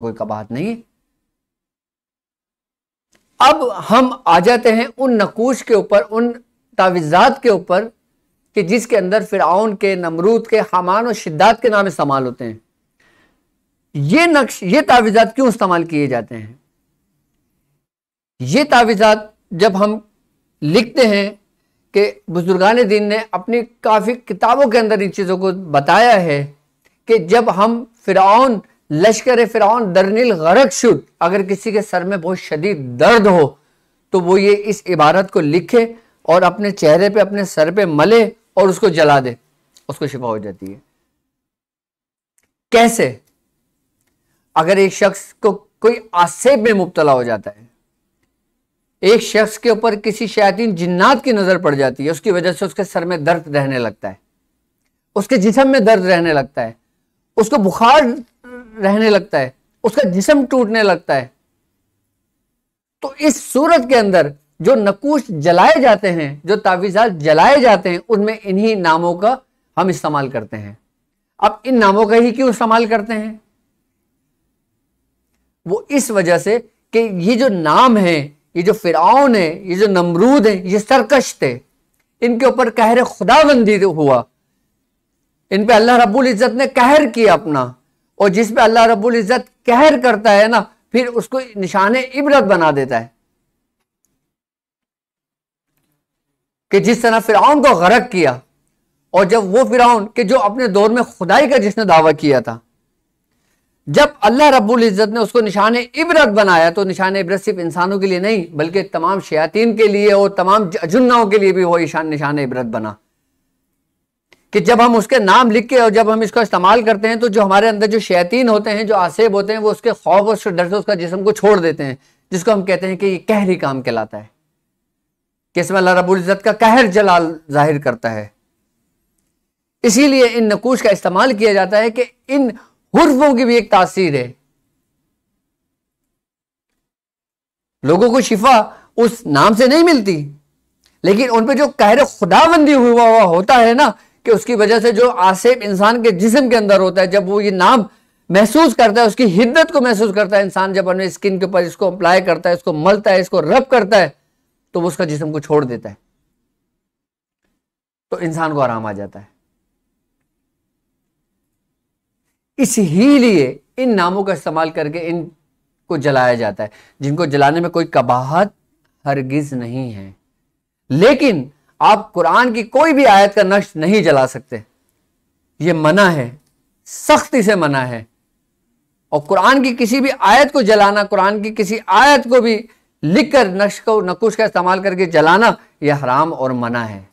कोई कबाहत नहीं। अब हम आ जाते हैं उन नकूश के ऊपर, उन तावीज़ात के ऊपर कि जिसके अंदर फिरऔन के, नमरूद के, हामान और शिद्दात के नाम इस्तेमाल होते हैं। ये नक्श, ये तावीज़ात क्यों इस्तेमाल किए जाते हैं? ये तावीज़ात जब हम लिखते हैं कि बुजुर्गान दीन ने अपनी काफ़ी किताबों के अंदर इन चीज़ों को बताया है कि जब हम फिरऔन, लश्कर फिरऔन दरनिल गरक शुद, अगर किसी के सर में बहुत शदीद दर्द हो तो वो ये इस इबारत को लिखे और अपने चेहरे पे, अपने सर पे मले और उसको जला दे, उसको शिफा हो जाती है। कैसे? अगर एक शख्स को कोई आसेब में मुब्तला हो जाता है, एक शख्स के ऊपर किसी शयातीन जिन्नात की नजर पड़ जाती है, उसकी वजह से उसके सर में दर्द रहने लगता है, उसके जिस्म में दर्द रहने लगता है, उसको बुखार रहने लगता है, उसका जिस्म टूटने लगता है, तो इस सूरत के अंदर जो नकूश जलाए जाते हैं, जो तावीज़ात जलाए जाते हैं, उनमें इन्हीं नामों का हम इस्तेमाल करते हैं। अब इन नामों का ही क्यों इस्तेमाल करते हैं? वो इस वजह से कि ये जो नाम है, ये जो फिरऔन है, ये जो नमरूद है, ये सरकश थे, इनके ऊपर कहर खुदाबंदी हुआ, इन पे अल्लाह रब्बुल इज्जत ने कहर किया अपना, और जिस पे अल्लाह रब्बुल इज्जत कहर करता है ना, फिर उसको निशाने इबरत बना देता है। कि जिस तरह फिरऔन को गरक किया, और जब वो फिरऔन कि जो अपने दौर में खुदाई का जिसने दावा किया था, जब अल्लाह रब्बुल इज्जत ने उसको निशाने इबरत बनाया, तो निशाने इबरत सिर्फ इंसानों के लिए नहीं बल्कि तमाम शयातीन के लिए और तमाम अजुन्नाओं के लिए भी वो निशाने इबरत बना। कि जब हम उसके नाम लिख के और जब हम इसको इस्तेमाल करते हैं, तो जो हमारे अंदर जो शयातीन होते हैं, जो आसेब होते हैं, वो उसके खौफ और डर से उसका जिस्म को छोड़ देते हैं, जिसको हम कहते हैं कि ये कहरी काम कहलाता है, कि इसमें अल्लाह रब्बुल इज्जत का कहर जलाल जाहिर करता है। इसीलिए इन नकूश का इस्तेमाल किया जाता है कि इन हुर्फों की भी एक तासीर है। लोगों को शिफा उस नाम से नहीं मिलती, लेकिन उन पे जो कहर खुदाबंदी हुआ होता है ना, कि उसकी वजह से जो आसेब इंसान के जिस्म के अंदर होता है, जब वो ये नाम महसूस करता है, उसकी हिद्दत को महसूस करता है इंसान, जब अपने स्किन के ऊपर इसको अप्लाई करता है, इसको मलता है, इसको रब करता है, तो वो उसका जिस्म को छोड़ देता है, तो इंसान को आराम आ जाता है। इसीलिए इन नामों का इस्तेमाल करके इनको जलाया जाता है, जिनको जलाने में कोई कबाहत हरगिज नहीं है। लेकिन आप कुरान की कोई भी आयत का नक्श नहीं जला सकते, यह मना है, सख्ती से मना है। और कुरान की किसी भी आयत को जलाना, कुरान की किसी आयत को भी लिखकर नक्श को, नकुश का इस्तेमाल करके जलाना, यह हराम और मना है।